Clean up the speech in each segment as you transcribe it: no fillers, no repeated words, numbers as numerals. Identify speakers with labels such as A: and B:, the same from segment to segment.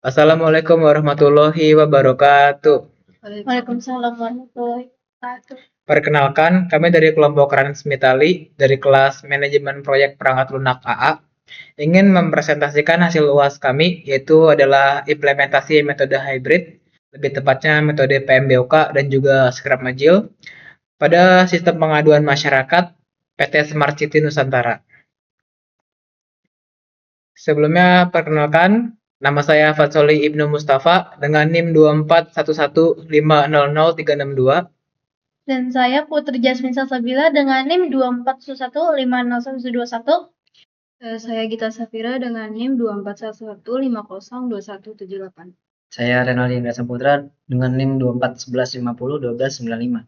A: Assalamualaikum warahmatullahi wabarakatuh.
B: Waalaikumsalam warahmatullahi wabarakatuh.
A: Perkenalkan, kami dari kelompok Rans Mitali dari kelas Manajemen Proyek Perangkat Lunak AA ingin mempresentasikan hasil UAS kami, yaitu adalah implementasi metode hybrid, lebih tepatnya metode PMBOK dan juga Scrum Agile pada sistem pengaduan masyarakat PT Smart City Nusantara. Sebelumnya, perkenalkan, nama saya Fatsoli Ibnu Mustafa dengan NIM 24115003662.
B: Dan saya Putri Jasmine Salsabila dengan NIM 241150121. Saya Gita Safira dengan NIM 24115021178.
C: Saya Renaldi Indra Saputra dengan NIM 2411501295.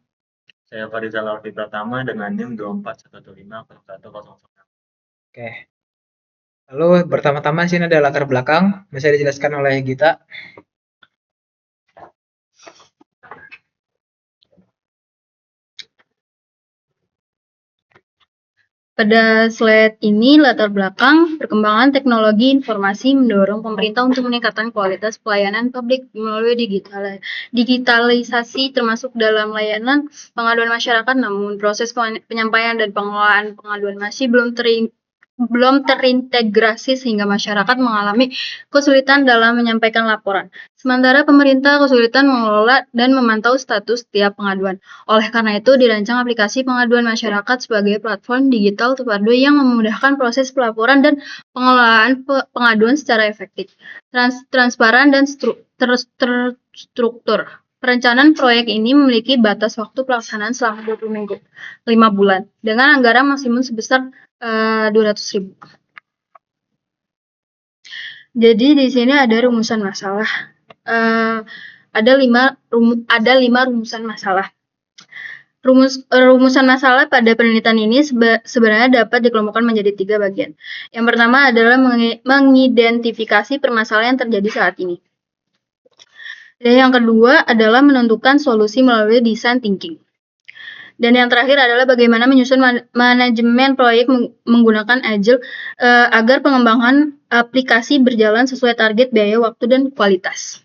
D: Saya Farizal Alfi Pratama dengan NIM 24150110.
A: Oke. Lalu pertama-tama sini ada latar belakang, bisa dijelaskan oleh Gita.
B: Pada slide ini latar belakang perkembangan teknologi informasi mendorong pemerintah untuk meningkatkan kualitas pelayanan publik melalui digitalisasi termasuk dalam layanan pengaduan masyarakat, namun proses penyampaian dan pengelolaan pengaduan masih belum terintegrasi sehingga masyarakat mengalami kesulitan dalam menyampaikan laporan. Sementara pemerintah kesulitan mengelola dan memantau status setiap pengaduan. Oleh karena itu, dirancang aplikasi pengaduan masyarakat sebagai platform digital terpadu yang memudahkan proses pelaporan dan pengelolaan pengaduan secara efektif, transparan, dan terstruktur. Perencanaan proyek ini memiliki batas waktu pelaksanaan selama 5 bulan, dengan anggaran maksimum sebesar 200.000. Jadi di sini ada rumusan masalah. Ada lima rumusan masalah. Rumusan masalah pada penelitian ini sebenarnya dapat dikelompokkan menjadi 3 bagian. Yang pertama adalah mengidentifikasi permasalahan yang terjadi saat ini. Dan yang kedua adalah menentukan solusi melalui design thinking. Dan yang terakhir adalah bagaimana menyusun manajemen proyek menggunakan Agile agar pengembangan aplikasi berjalan sesuai target, biaya, waktu, dan kualitas.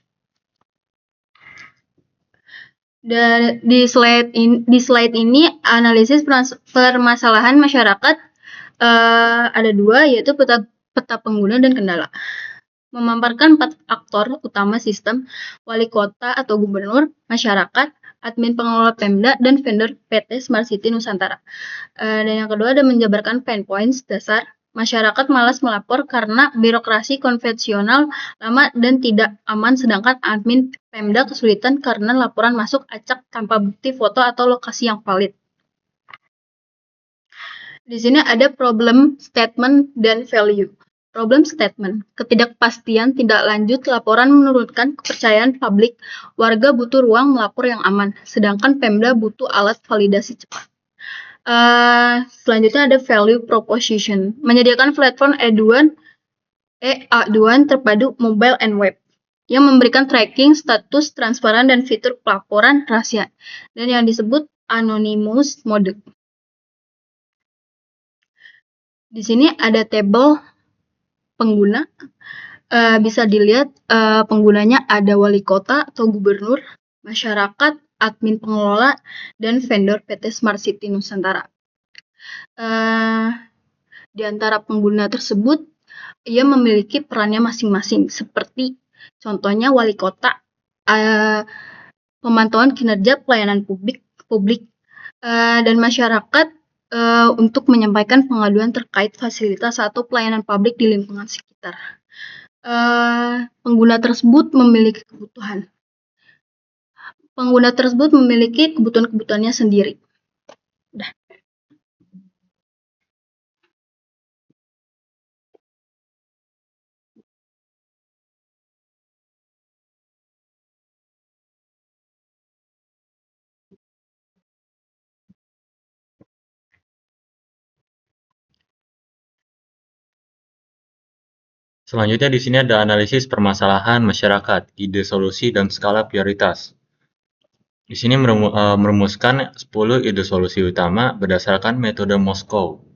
B: Dan di slide ini analisis permasalahan masyarakat ada 2, yaitu peta pengguna dan kendala. Memaparkan 4 aktor utama sistem: wali kota atau gubernur, masyarakat, admin pengelola Pemda, dan vendor PT Smart City Nusantara. Dan yang kedua ada menjabarkan pain points dasar. Masyarakat malas melapor karena birokrasi konvensional lama dan tidak aman, sedangkan admin Pemda kesulitan karena laporan masuk acak tanpa bukti foto atau lokasi yang valid. Di sini ada problem statement dan value. Problem statement: ketidakpastian tindak lanjut laporan menurunkan kepercayaan publik. Warga butuh ruang melapor yang aman, sedangkan Pemda butuh alat validasi cepat. Selanjutnya ada value proposition: menyediakan platform aduan terpadu mobile and web yang memberikan tracking, status, transparan, dan fitur pelaporan rahasia, dan yang disebut anonymous mode. Di sini ada tabel pengguna, bisa dilihat penggunanya ada wali kota atau gubernur, masyarakat, admin pengelola, dan vendor PT Smart City Nusantara. Di antara pengguna tersebut, ia memiliki perannya masing-masing, seperti contohnya wali kota, pemantauan kinerja pelayanan publik, dan masyarakat untuk menyampaikan pengaduan terkait fasilitas atau pelayanan publik di lingkungan sekitar. Pengguna tersebut memiliki kebutuhannya sendiri. Udah.
D: Selanjutnya di sini ada analisis permasalahan masyarakat, ide solusi, dan skala prioritas. Di sini merumuskan 10 ide solusi utama berdasarkan metode Moskow.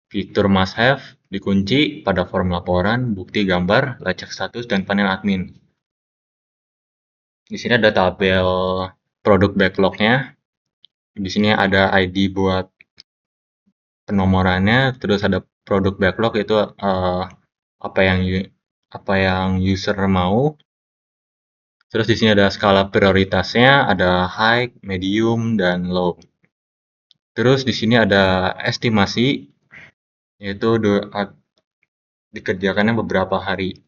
D: Fitur must have dikunci pada form laporan, bukti gambar, lacak status, dan panel admin. Di sini ada tabel produk backlog-nya. Di sini ada ID buat penomorannya, terus ada produk backlog itu apa yang user mau. Terus di sini ada skala prioritasnya, ada high, medium, dan low. Terus di sini ada estimasi, yaitu dikerjakannya beberapa hari.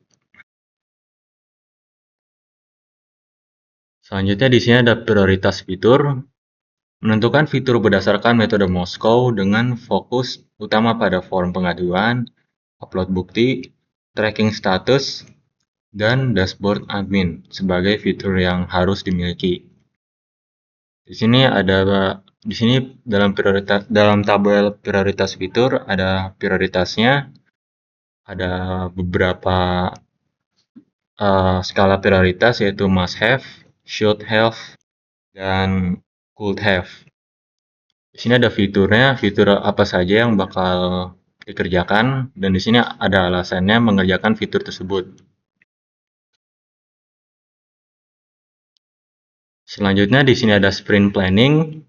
D: Selanjutnya di sini ada prioritas fitur. Menentukan fitur berdasarkan metode Moskow dengan fokus utama pada form pengaduan, upload bukti, tracking status, dan dashboard admin sebagai fitur yang harus dimiliki. Di sini dalam tabel prioritas fitur ada prioritasnya, ada beberapa skala prioritas yaitu must have, should have, dan could have. Di sini ada fiturnya, fitur apa saja yang bakal dikerjakan, dan di sini ada alasannya mengerjakan fitur tersebut. Selanjutnya di sini ada sprint planning,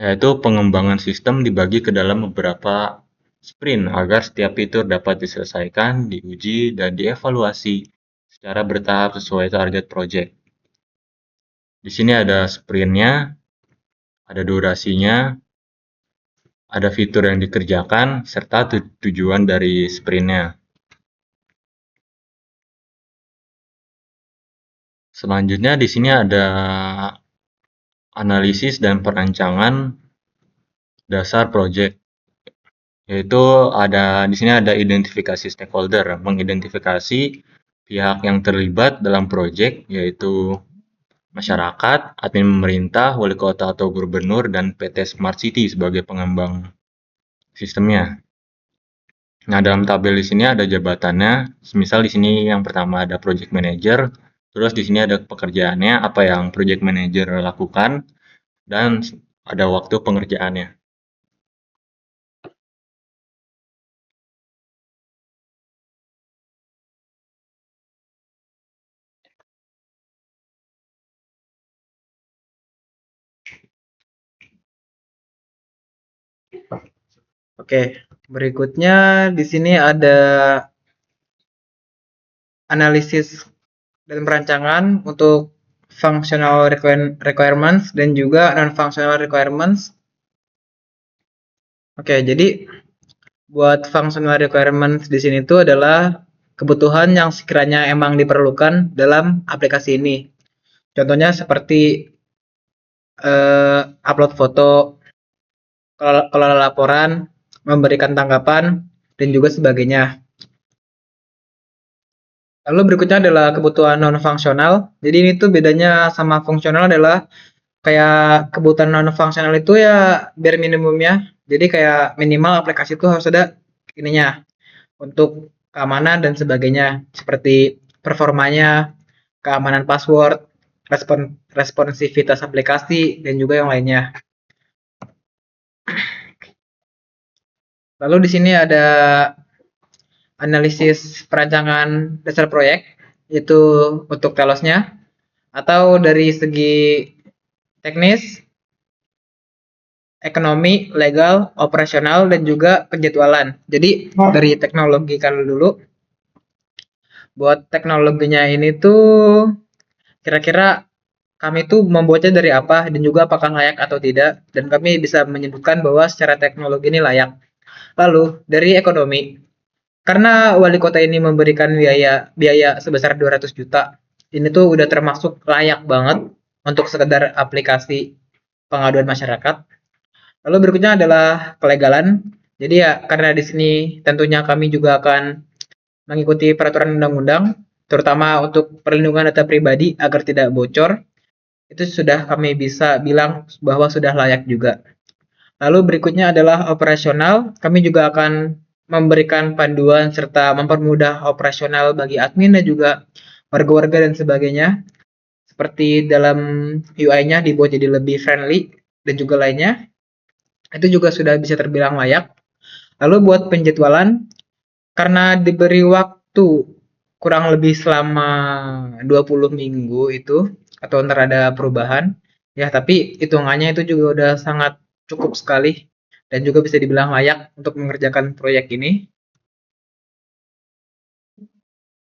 D: yaitu pengembangan sistem dibagi ke dalam beberapa sprint agar setiap fitur dapat diselesaikan, diuji, dan dievaluasi secara bertahap sesuai target project. Di sini ada sprintnya, ada durasinya, ada fitur yang dikerjakan, serta tujuan dari sprintnya. Selanjutnya di sini ada analisis dan perancangan dasar project, yaitu di sini ada identifikasi stakeholder, mengidentifikasi pihak yang terlibat dalam project, yaitu masyarakat, admin pemerintah, wali kota atau gubernur, dan PT Smart City sebagai pengembang sistemnya. Nah, dalam tabel di sini ada jabatannya. Misal di sini yang pertama ada project manager, terus di sini ada pekerjaannya, apa yang project manager lakukan, dan ada waktu pengerjaannya.
A: Oke, berikutnya di sini ada analisis dan perancangan untuk functional requirements dan juga non-functional requirements. Oke, jadi buat functional requirements di sini itu adalah kebutuhan yang sekiranya emang diperlukan dalam aplikasi ini. Contohnya seperti upload foto, kelola laporan, memberikan tanggapan, dan juga sebagainya. Lalu berikutnya adalah kebutuhan non-fungsional. Jadi ini tuh bedanya sama fungsional adalah kayak kebutuhan non-fungsional itu ya bare minimumnya. Jadi kayak minimal aplikasi itu harus ada ininya untuk keamanan dan sebagainya, seperti performanya, keamanan password, responsivitas aplikasi, dan juga yang lainnya. Lalu di sini ada analisis perancangan dasar proyek, yaitu untuk telosnya, atau dari segi teknis, ekonomi, legal, operasional, dan juga penjadwalan. Jadi dari teknologi kalau dulu, buat teknologinya ini tuh kira-kira kami tuh membuatnya dari apa dan juga apakah layak atau tidak, dan kami bisa menyebutkan bahwa secara teknologi ini layak. Lalu dari ekonomi, karena wali kota ini memberikan biaya sebesar 200 juta, ini tuh udah termasuk layak banget untuk sekedar aplikasi pengaduan masyarakat. Lalu berikutnya adalah kelegalan. Jadi ya karena di sini tentunya kami juga akan mengikuti peraturan undang-undang, terutama untuk perlindungan data pribadi agar tidak bocor. Itu sudah kami bisa bilang bahwa sudah layak juga. Lalu berikutnya adalah operasional. Kami juga akan memberikan panduan serta mempermudah operasional bagi admin dan juga warga-warga dan sebagainya. Seperti dalam UI-nya dibuat jadi lebih friendly dan juga lainnya. Itu juga sudah bisa terbilang layak. Lalu buat penjadwalan, karena diberi waktu kurang lebih selama 20 minggu itu, atau ntar ada perubahan. Ya, tapi hitungannya itu juga udah sangat cukup sekali dan juga bisa dibilang layak untuk mengerjakan proyek ini.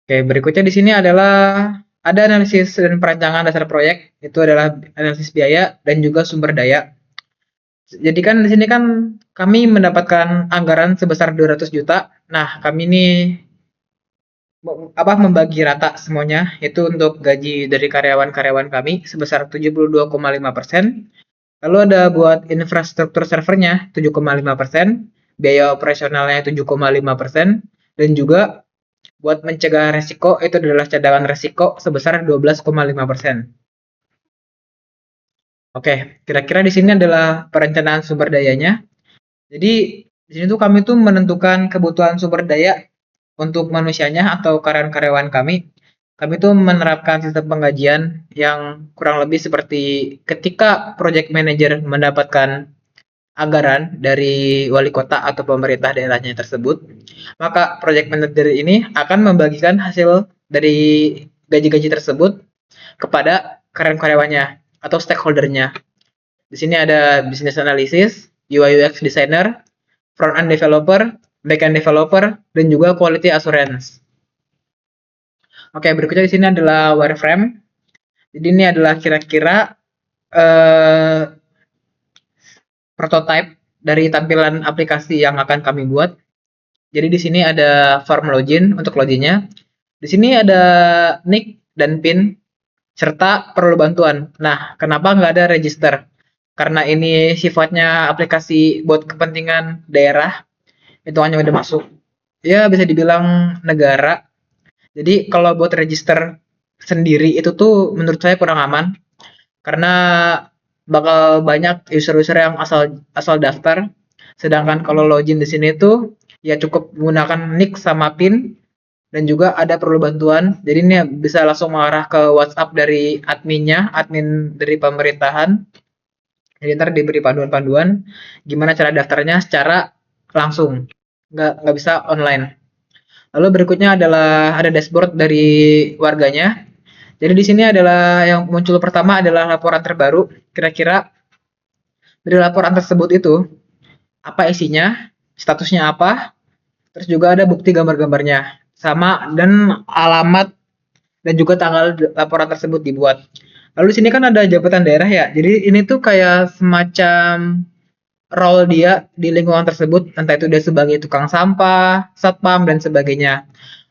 A: Oke, berikutnya di sini adalah ada analisis dan perancangan dasar proyek. Itu adalah analisis biaya dan juga sumber daya. Jadi kan di sini kan kami mendapatkan anggaran sebesar 200 juta. Nah, kami ini membagi rata semuanya, itu untuk gaji dari karyawan-karyawan kami sebesar 72,5%. Lalu ada buat infrastruktur servernya 7,5%, biaya operasionalnya 7,5%, dan juga buat mencegah resiko itu adalah cadangan resiko sebesar 12,5%. Oke, kira-kira di sini adalah perencanaan sumber dayanya. Jadi di sini tuh kami tuh menentukan kebutuhan sumber daya untuk manusianya atau karyawan-karyawan kami. Kami tuh menerapkan sistem penggajian yang kurang lebih seperti ketika project manager mendapatkan anggaran dari wali kota atau pemerintah daerahnya tersebut, maka project manager ini akan membagikan hasil dari gaji-gaji tersebut kepada karyawan-karyawannya atau stakeholdernya. Di sini ada business analysis, UI UX designer, front end developer, back end developer, dan juga quality assurance. Oke, berikutnya di sini adalah wireframe. Jadi ini adalah kira-kira prototype dari tampilan aplikasi yang akan kami buat. Jadi di sini ada form login untuk loginnya. Di sini ada nick dan pin serta perlu bantuan. Nah, kenapa nggak ada register? Karena ini sifatnya aplikasi buat kepentingan daerah, itu hanya udah masuk. Ya bisa dibilang negara. Jadi kalau buat register sendiri itu tuh menurut saya kurang aman karena bakal banyak user-user yang asal daftar. Sedangkan kalau login di sini tuh ya cukup menggunakan nick sama pin dan juga ada perlu bantuan. Jadi ini bisa langsung mengarah ke WhatsApp dari adminnya, admin dari pemerintahan. Jadi ntar diberi panduan-panduan gimana cara daftarnya secara langsung, nggak bisa online. Lalu berikutnya adalah ada dashboard dari warganya. Jadi di sini adalah yang muncul pertama adalah laporan terbaru. Kira-kira dari laporan tersebut itu apa isinya, statusnya apa, terus juga ada bukti gambar-gambarnya, sama dan alamat dan juga tanggal laporan tersebut dibuat. Lalu di sini kan ada jabatan daerah ya. Jadi ini tuh kayak semacam role dia di lingkungan tersebut, entah itu dia sebagai tukang sampah, satpam dan sebagainya.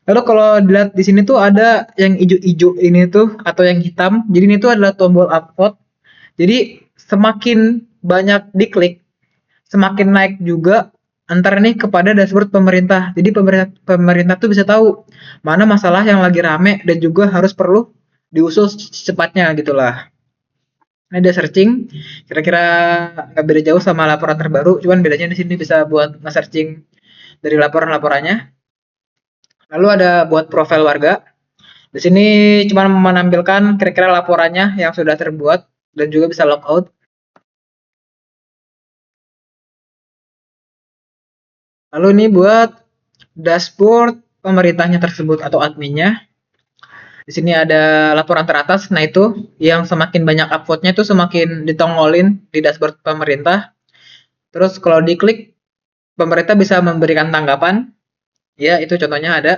A: Lalu kalau dilihat di sini tuh ada yang hijau-hijau ini tuh atau yang hitam. Jadi ini tuh adalah tombol upvote. Jadi semakin banyak diklik, semakin naik juga antar nih kepada dashboard pemerintah. Jadi pemerintah tuh bisa tahu mana masalah yang lagi rame dan juga harus perlu diusul secepatnya gitulah. Ini ada searching, kira-kira nggak beda jauh sama laporan terbaru, cuman bedanya di sini bisa buat nge-searching dari laporan-laporannya. Lalu ada buat profil warga. Di sini cuma menampilkan kira-kira laporannya yang sudah terbuat dan juga bisa logout. Lalu ini buat dashboard pemerintahnya tersebut atau adminnya. Di sini ada laporan teratas. Nah, itu yang semakin banyak upvote-nya itu semakin ditongolin di dashboard pemerintah. Terus kalau diklik, pemerintah bisa memberikan tanggapan. Ya, itu contohnya ada.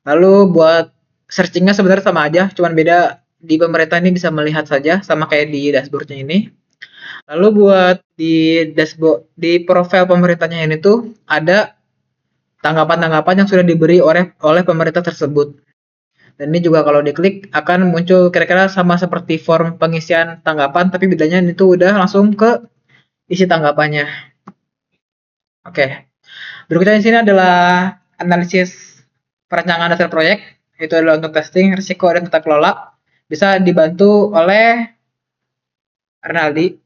A: Lalu buat searchingnya sebenarnya sama aja, cuman beda di pemerintah ini bisa melihat saja sama kayak di dashboardnya ini. Lalu buat di dashboard di profil pemerintahnya ini tuh ada tanggapan-tanggapan yang sudah diberi oleh pemerintah tersebut. Dan ini juga kalau diklik akan muncul kira-kira sama seperti form pengisian tanggapan, tapi bedanya ini tuh udah langsung ke isi tanggapannya. Oke. Berikutnya di sini adalah analisis perencanaan dasar proyek. Itu adalah untuk testing, risiko, dan tata kelola. Bisa dibantu oleh Arnaldi.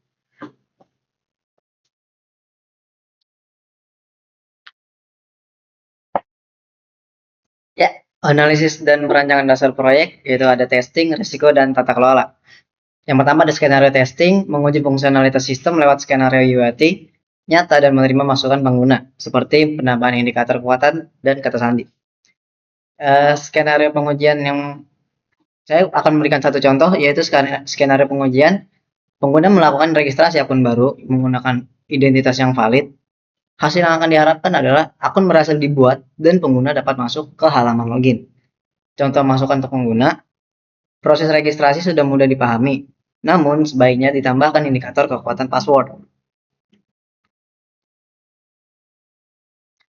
C: Ya, analisis dan perancangan dasar proyek yaitu ada testing, risiko, dan tata kelola. Yang pertama ada skenario testing, menguji fungsionalitas sistem lewat skenario UAT, nyata dan menerima masukan pengguna, seperti penambahan indikator kekuatan dan kata sandi. Skenario pengujian yang Saya akan memberikan satu contoh, yaitu skenario pengujian. Pengguna melakukan registrasi akun baru menggunakan identitas yang valid. Hasil yang akan diharapkan adalah akun berhasil dibuat dan pengguna dapat masuk ke halaman login. Contoh masukan untuk pengguna, proses registrasi sudah mudah dipahami, namun sebaiknya ditambahkan indikator kekuatan password.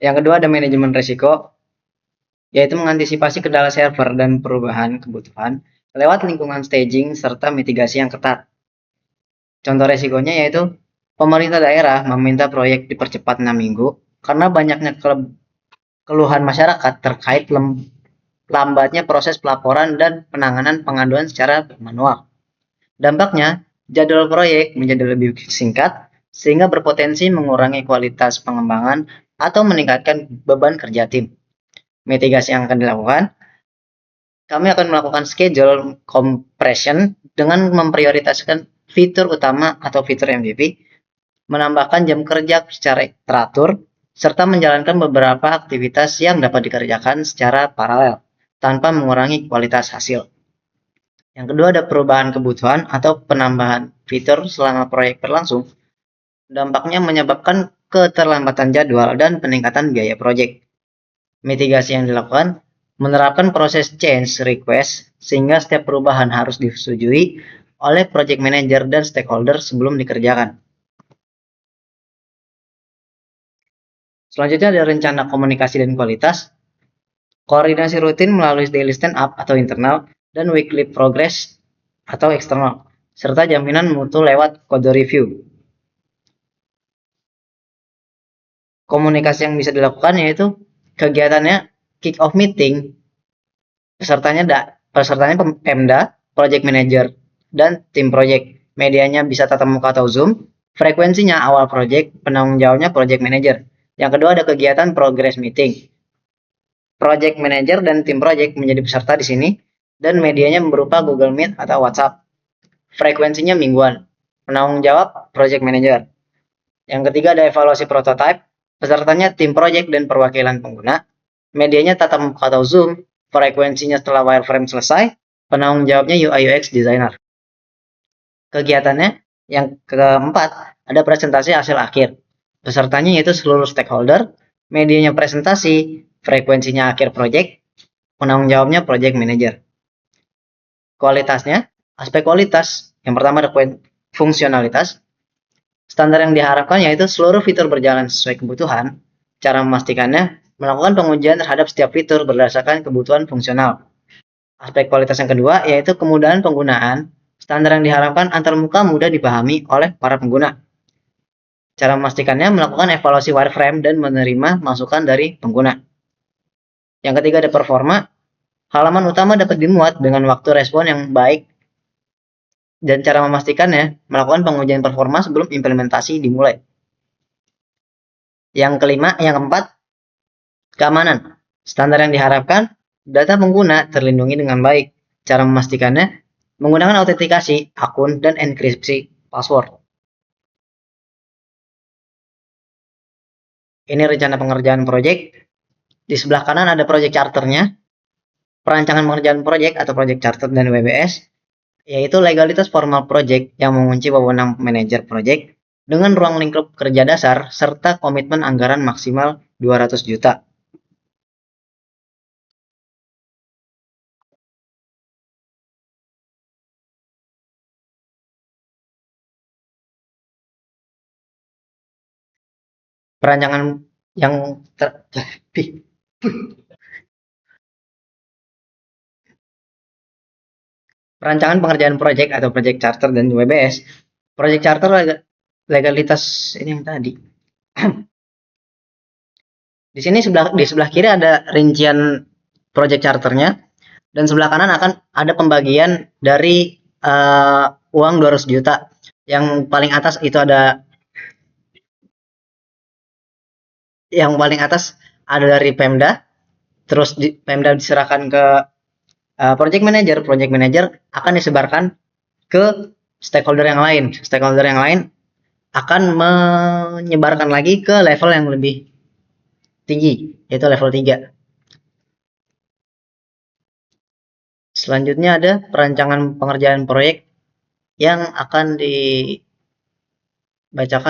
C: Yang kedua ada manajemen risiko, yaitu mengantisipasi kendala server dan perubahan kebutuhan lewat lingkungan staging serta mitigasi yang ketat. Contoh resikonya yaitu pemerintah daerah meminta proyek dipercepat 6 minggu karena banyaknya keluhan masyarakat terkait lambatnya proses pelaporan dan penanganan pengaduan secara manual. Dampaknya, jadwal proyek menjadi lebih singkat sehingga berpotensi mengurangi kualitas pengembangan atau meningkatkan beban kerja tim. Mitigasi yang akan dilakukan, kami akan melakukan schedule compression dengan memprioritaskan fitur utama atau fitur MVP, menambahkan jam kerja secara teratur, serta menjalankan beberapa aktivitas yang dapat dikerjakan secara paralel tanpa mengurangi kualitas hasil. Yang kedua ada perubahan kebutuhan atau penambahan fitur selama proyek berlangsung. Dampaknya menyebabkan keterlambatan jadwal dan peningkatan biaya proyek. Mitigasi yang dilakukan menerapkan proses change request sehingga setiap perubahan harus disetujui oleh project manager dan stakeholder sebelum dikerjakan. Selanjutnya ada rencana komunikasi dan kualitas, koordinasi rutin melalui daily stand up atau internal dan weekly progress atau eksternal, serta jaminan mutu lewat kode review. Komunikasi yang bisa dilakukan yaitu kegiatannya kick off meeting, pesertanya Pemda, project manager, dan tim project. Medianya bisa tatap muka atau Zoom. Frekuensinya awal project, penanggung jawabnya project manager. Yang kedua ada kegiatan progress meeting. Project manager dan tim project menjadi peserta di sini dan medianya berupa Google Meet atau WhatsApp. Frekuensinya mingguan. Penanggung jawab project manager. Yang ketiga ada evaluasi prototype. Pesertanya tim project dan perwakilan pengguna. Medianya tatap muka atau Zoom. Frekuensinya setelah wireframe selesai. Penanggung jawabnya UI UX designer. Kegiatannya yang keempat ada presentasi hasil akhir. Pesertanya yaitu seluruh stakeholder. Medianya presentasi. Frekuensinya akhir project. Penanggung jawabnya project manager. Kualitasnya, aspek kualitas. Yang pertama ada fungsionalitas. Standar yang diharapkan yaitu seluruh fitur berjalan sesuai kebutuhan. Cara memastikannya, melakukan pengujian terhadap setiap fitur berdasarkan kebutuhan fungsional. Aspek kualitas yang kedua yaitu kemudahan penggunaan. Standar yang diharapkan antarmuka mudah dipahami oleh para pengguna. Cara memastikannya melakukan evaluasi wireframe dan menerima masukan dari pengguna. Yang ketiga ada performa. Halaman utama dapat dimuat dengan waktu respon yang baik. Dan cara memastikannya melakukan pengujian performa sebelum implementasi dimulai. Yang keempat, keamanan. Standar yang diharapkan, data pengguna terlindungi dengan baik. Cara memastikannya menggunakan autentikasi akun dan enkripsi password. Ini rencana pengerjaan proyek. Di sebelah kanan ada project charternya, perancangan pengerjaan proyek atau project charter dan WBS, yaitu legalitas formal project yang mengunci wewenang manajer proyek dengan ruang lingkup kerja dasar serta komitmen anggaran maksimal 200 juta. Perancangan yang perancangan pengerjaan proyek atau project charter dan WBS. Project charter legalitas ini yang tadi. Di sini di sebelah kiri ada rincian project charternya dan sebelah kanan akan ada pembagian dari uang 200 juta. Yang paling atas itu ada dari Pemda, terus Pemda diserahkan ke project manager akan disebarkan ke stakeholder yang lain. Stakeholder yang lain akan menyebarkan lagi ke level yang lebih tinggi, yaitu level 3. Selanjutnya ada perancangan pengerjaan proyek yang akan dibacakan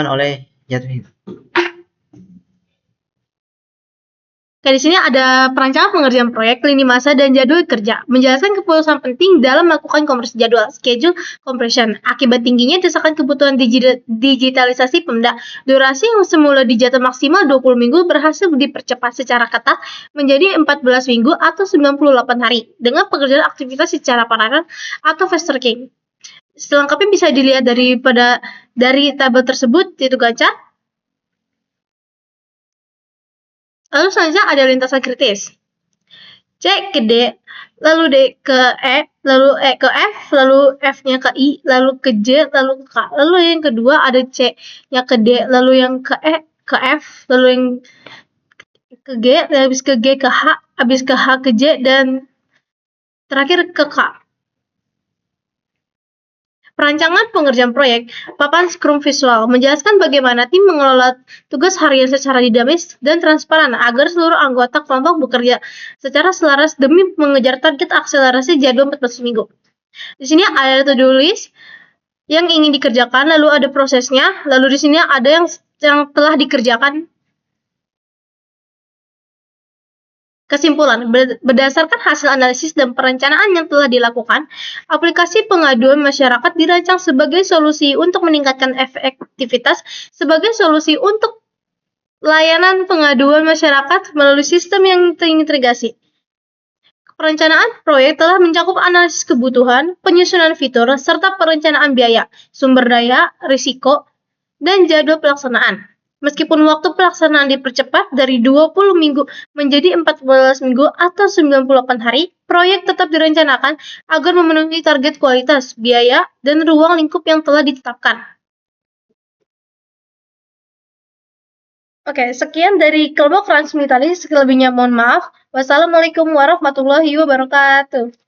C: oleh Jatmi.
B: Oke, di sini ada perancangan pengerjaan proyek, lini masa, dan jadwal kerja. Menjelaskan keputusan penting dalam melakukan konversi jadwal, schedule compression. Akibat tingginya desakan kebutuhan digitalisasi Pemda, durasi yang semula dijatuh maksimal 20 minggu berhasil dipercepat secara ketat menjadi 14 minggu atau 98 hari dengan pekerjaan aktivitas secara paralel atau fast tracking. Selengkapnya bisa dilihat dari tabel tersebut, yaitu gancar. Lalu selanjutnya ada lintasan kritis. C ke D, lalu D ke E, lalu E ke F, lalu F-nya ke I, lalu ke J, lalu ke K. Lalu yang kedua ada C-nya ke D, lalu yang ke E ke F, lalu yang ke G, habis ke G ke H, habis ke H ke J, dan terakhir ke K. Perancangan pengerjaan proyek, papan skrum visual, menjelaskan bagaimana tim mengelola tugas harian secara dinamis dan transparan agar seluruh anggota kelompok bekerja secara selaras demi mengejar target akselerasi jadwal 14 minggu. Di sini ada to-do list yang ingin dikerjakan, lalu ada prosesnya, lalu di sini ada yang telah dikerjakan. Kesimpulan, berdasarkan hasil analisis dan perencanaan yang telah dilakukan, aplikasi pengaduan masyarakat dirancang sebagai solusi untuk meningkatkan efektivitas sebagai solusi untuk layanan pengaduan masyarakat melalui sistem yang terintegrasi. Perencanaan proyek telah mencakup analisis kebutuhan, penyusunan fitur, serta perencanaan biaya, sumber daya, risiko, dan jadwal pelaksanaan. Meskipun waktu pelaksanaan dipercepat dari 20 minggu menjadi 14 minggu atau 98 hari, proyek tetap direncanakan agar memenuhi target kualitas, biaya, dan ruang lingkup yang telah ditetapkan. Oke, sekian dari kelompok Transmitali. Selebihnya mohon maaf. Wassalamualaikum warahmatullahi wabarakatuh.